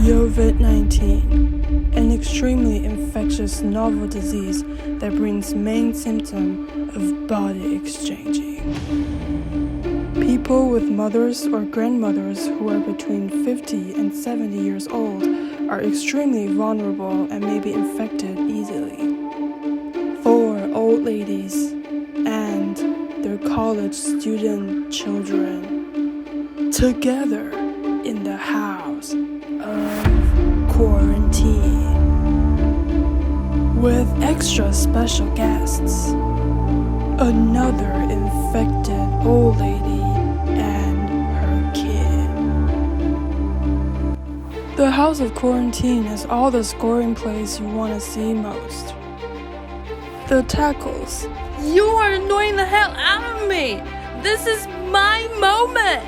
EOVID-19, an extremely infectious novel disease that brings main symptom of body exchanging. People with mothers or grandmothers who are between 50 and 70 years old are extremely vulnerable and may be infected easily. For old ladies and their college student children, together in the House of Quarantine, with extra special guests, another infected old lady and her kid. The House of Quarantine is all the scoring plays you want to see most. The tackles. You are annoying the hell out of me! This is my moment!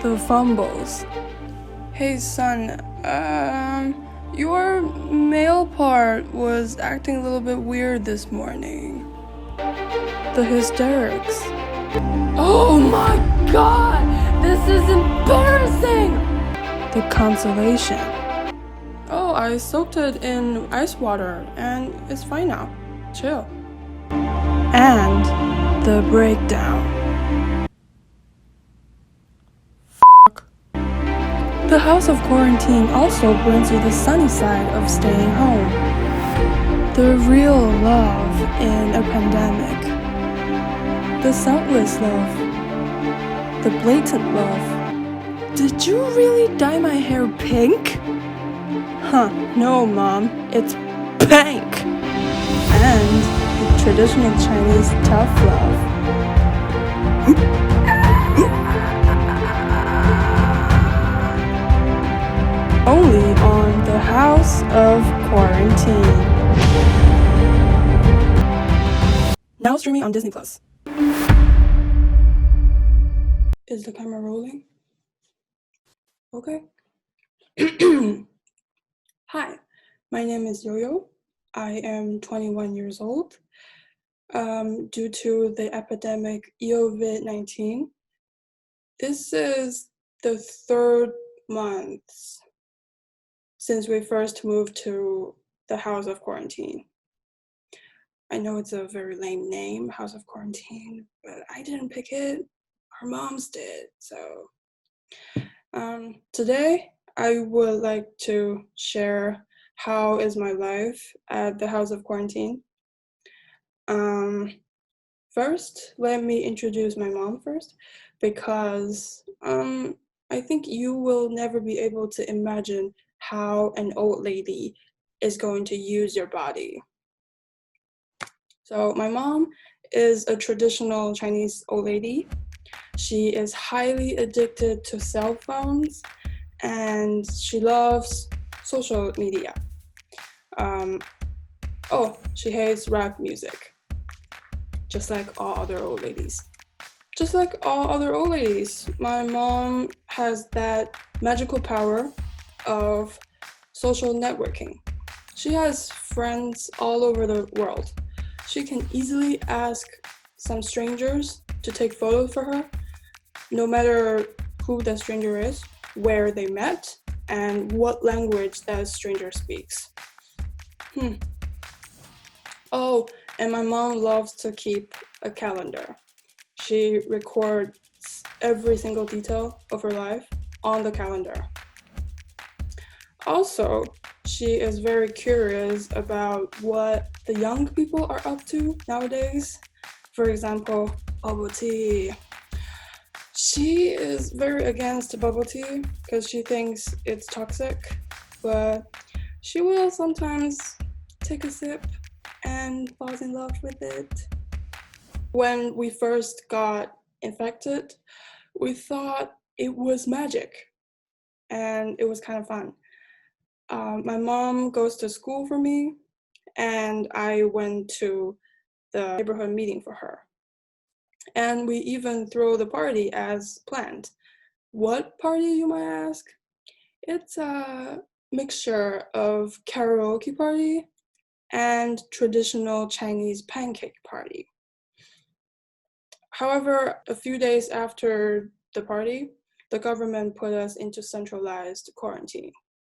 The fumbles. Hey son, your male part was acting a little bit weird this morning. The hysterics. Oh my god! This is embarrassing! The consolation. Oh, I soaked it in ice water and it's fine now. Chill. And the breakdown. The House of Quarantine also brings you the sunny side of staying home. The real love in a pandemic. The selfless love. The blatant love. Did you really dye my hair pink? Huh, no mom, it's pink. And the traditional Chinese tough love. Only on the House of Quarantine. Now streaming on Disney+. Is the camera rolling? Okay. Hi, my name is Yo-Yo. I am 21 years old. Due to the epidemic EOVID-19, this is the third month since we first moved to the House of Quarantine. I know it's a very lame name, House of Quarantine, but I didn't pick it. Our moms did. So today I would like to share how is my life at the House of Quarantine. First, let me introduce my mom first, because I think you will never be able to imagine how an old lady is going to use your body. So my mom is a traditional Chinese old lady. She is highly addicted to cell phones and she loves social media. She hates rap music, just like all other old ladies. Just like all other old ladies, my mom has that magical power of social networking. She has friends all over the world. She can easily ask some strangers to take photos for her, no matter who that stranger is, where they met, and what language that stranger speaks. Oh, and my mom loves to keep a calendar. She records every single detail of her life on the calendar. Also, she is very curious about what the young people are up to nowadays. For example, bubble tea. She is very against bubble tea because she thinks it's toxic, but she will sometimes take a sip and falls in love with it. When we first got infected, we thought it was magic, and it was kind of fun. My mom goes to school for me, and I went to the neighborhood meeting for her. And we even throw the party as planned. What party, you might ask? It's a mixture of karaoke party and traditional Chinese pancake party. However, a few days after the party, the government put us into centralized quarantine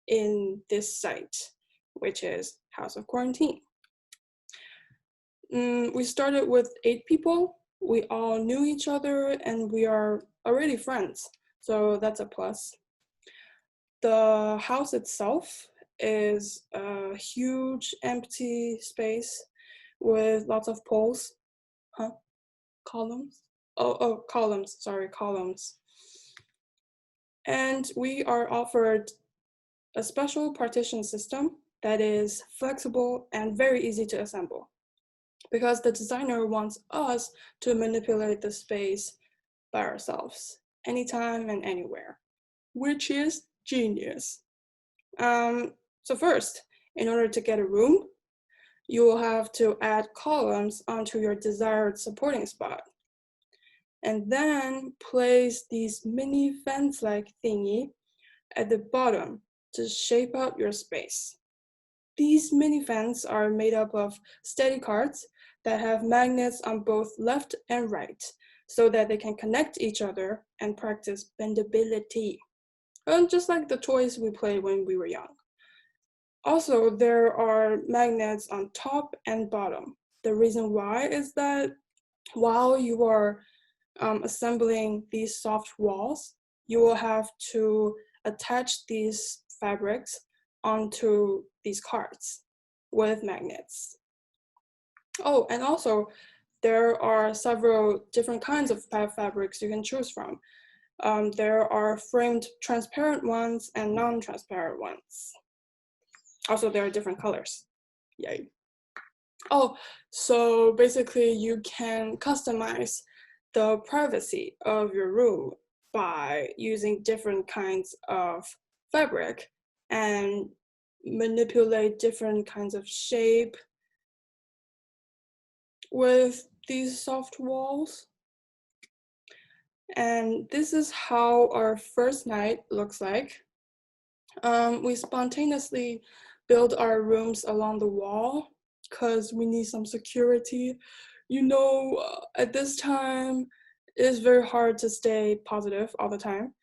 in this site, which is House of Quarantine. We started with 8 people. We all knew each other and we are already friends, so that's a plus. The house itself is a huge empty space with lots of poles. Columns? Columns, sorry, columns. And we are offered a special partition system that is flexible and very easy to assemble, because the designer wants us to manipulate the space by ourselves, anytime and anywhere, which is genius. So first, in order to get a room, you will have to add columns onto your desired supporting spot, and then place these mini fence-like thingy at the bottom to shape out your space. These mini fans are made up of steady cards that have magnets on both left and right, so that they can connect each other and practice bendability, just like the toys we played when we were young. Also, there are magnets on top and bottom. The reason why is that while you are assembling these soft walls, you will have to attach these fabrics onto these cards with magnets. Oh, and also there are several different kinds of fabrics you can choose from. There are framed transparent ones and non-transparent ones. Also, there are different colors. Yay. Oh, so basically you can customize the privacy of your room by using different kinds of fabric and manipulate different kinds of shape with these soft walls. And this is how our first night looks like. We spontaneously build our rooms along the wall because we need some security. You know, at this time, it is very hard to stay positive all the time.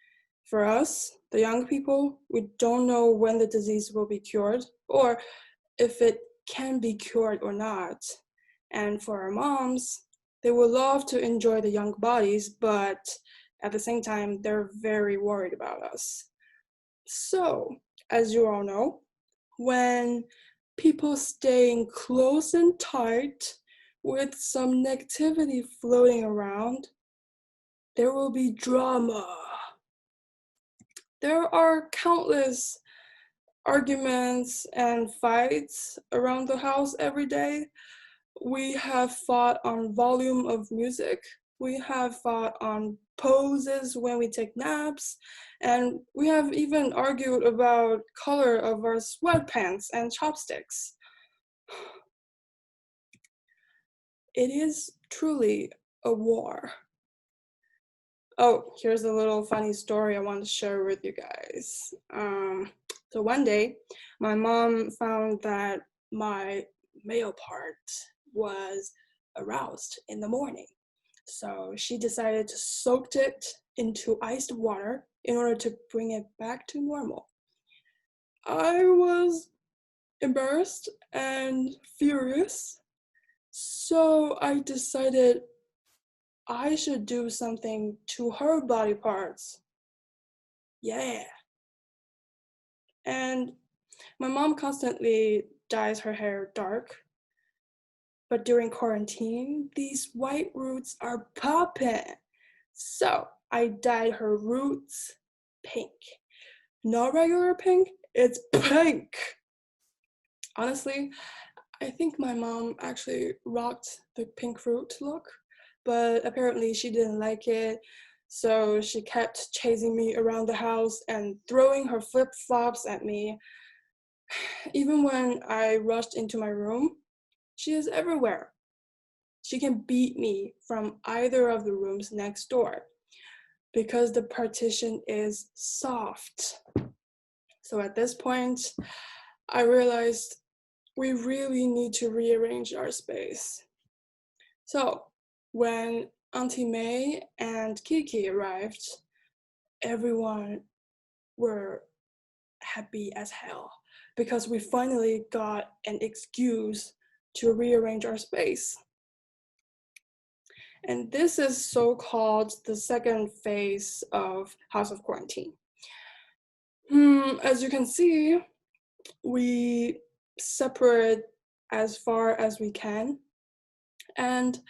For us, the young people, we don't know when the disease will be cured or if it can be cured or not. And for our moms, they would love to enjoy the young bodies, but at the same time, they're very worried about us. So, as you all know, when people staying close and tight with some negativity floating around, there will be drama. There are countless arguments and fights around the house every day. We have fought on volume of music. We have fought on poses when we take naps. And we have even argued about color of our sweatpants and chopsticks. It is truly a war. Oh, here's a little funny story I want to share with you guys. So one day, my mom found that my male part was aroused in the morning. So she decided to soak it into iced water in order to bring it back to normal. I was embarrassed and furious, so I decided I should do something to her body parts. Yeah. And my mom constantly dyes her hair dark, but during quarantine, these white roots are popping. So I dyed her roots pink. Not regular pink, it's pink. Honestly, I think my mom actually rocked the pink root look, but apparently she didn't like it. So she kept chasing me around the house and throwing her flip-flops at me. Even when I rushed into my room, she is everywhere. She can beat me from either of the rooms next door because the partition is soft. So at this point, I realized we really need to rearrange our space. So when Auntie May and Kiki arrived, everyone were happy as hell because we finally got an excuse to rearrange our space. And this is so-called the second phase of House of Quarantine. As you can see, we separate as far as we can. And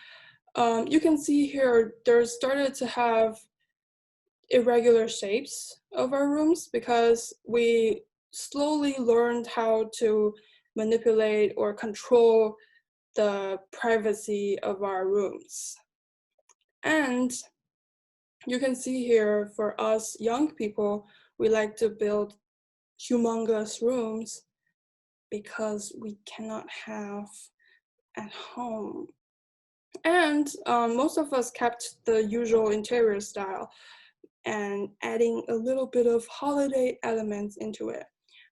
you can see here, there's started to have irregular shapes of our rooms because we slowly learned how to manipulate or control the privacy of our rooms. And you can see here, for us young people, we like to build humongous rooms because we cannot have at home. And most of us kept the usual interior style and adding a little bit of holiday elements into it.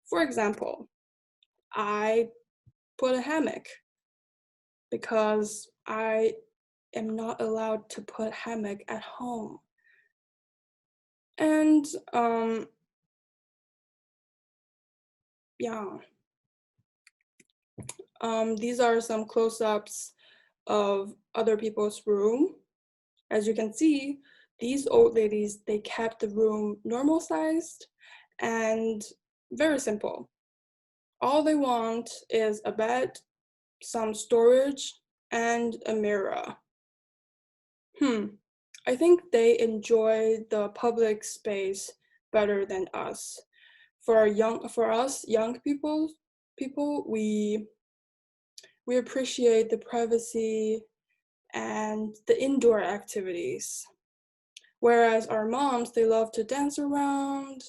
For example, I put a hammock because I am not allowed to put hammock at home. And these are some close-ups of other people's room. As you can see, these old ladies, they kept the room normal sized and very simple. All they want is a bed, some storage, and a mirror. I think they enjoy the public space better than us. For us young people, we appreciate the privacy and the indoor activities. Whereas our moms, they love to dance around,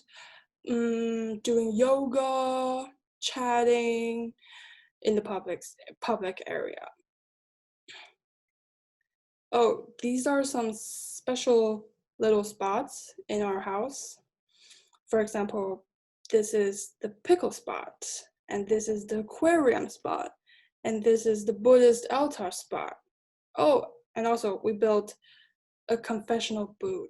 doing yoga, chatting in the public area. Oh, these are some special little spots in our house. For example, this is the pickle spot, and this is the aquarium spot, and this is the Buddhist altar spot. Oh, and also we built a confessional booth.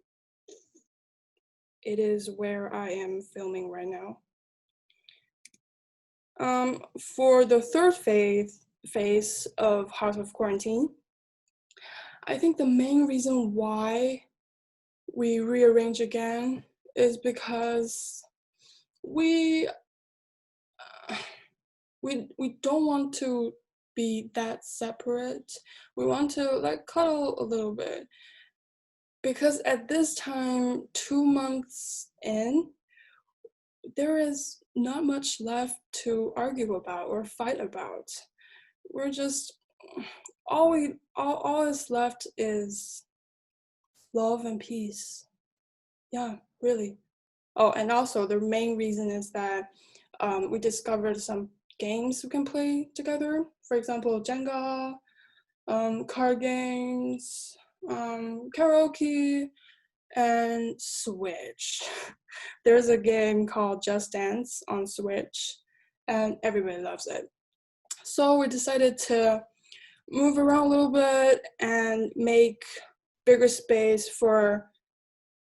It is where I am filming right now. For the third phase of House of Quarantine, I think the main reason why we rearrange again is because we don't want to be that separate. We want to like cuddle a little bit. Because at this time, 2 months in, there is not much left to argue about or fight about. We're just, all is left is love and peace. Yeah, really. Oh, and also the main reason is that we discovered some games we can play together. For example, Jenga, card games, karaoke, and Switch. There's a game called Just Dance on Switch, and everybody loves it. So we decided to move around a little bit and make bigger space for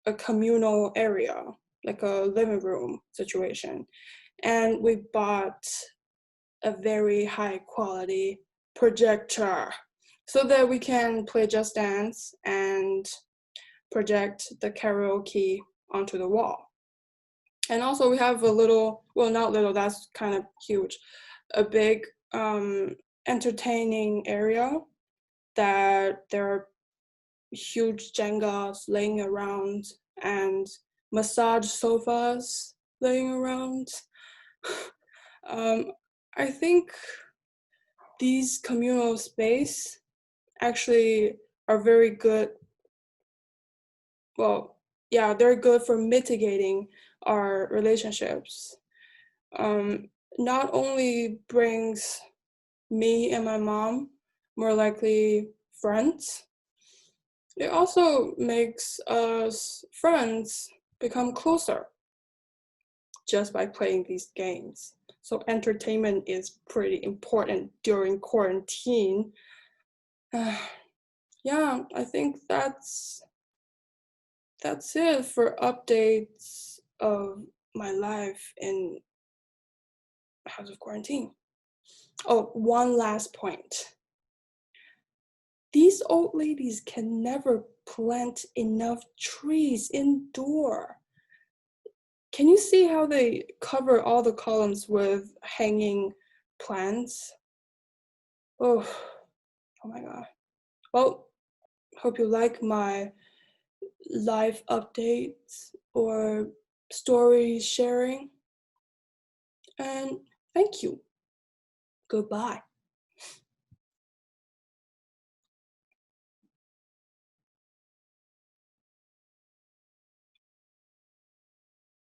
a communal area, like a living room situation. And we bought a very high quality projector so that we can play Just Dance and project the karaoke onto the wall. And also we have a little, well, not little, that's kind of huge, a big entertaining area that there are huge Jengas laying around and massage sofas laying around. I think these communal space actually are very good. Well, yeah, they're good for mitigating our relationships. Not only brings me and my mom more likely friends, it also makes us friends become closer just by playing these games. So entertainment is pretty important during quarantine. Yeah, I think that's that's it for updates of my life in House of Quarantine. Oh, one last point. These old ladies can never plant enough trees indoor. Can you see how they cover all the columns with hanging plants? Oh, oh my god. Well, hope you like my life updates or story sharing. And thank you. Goodbye.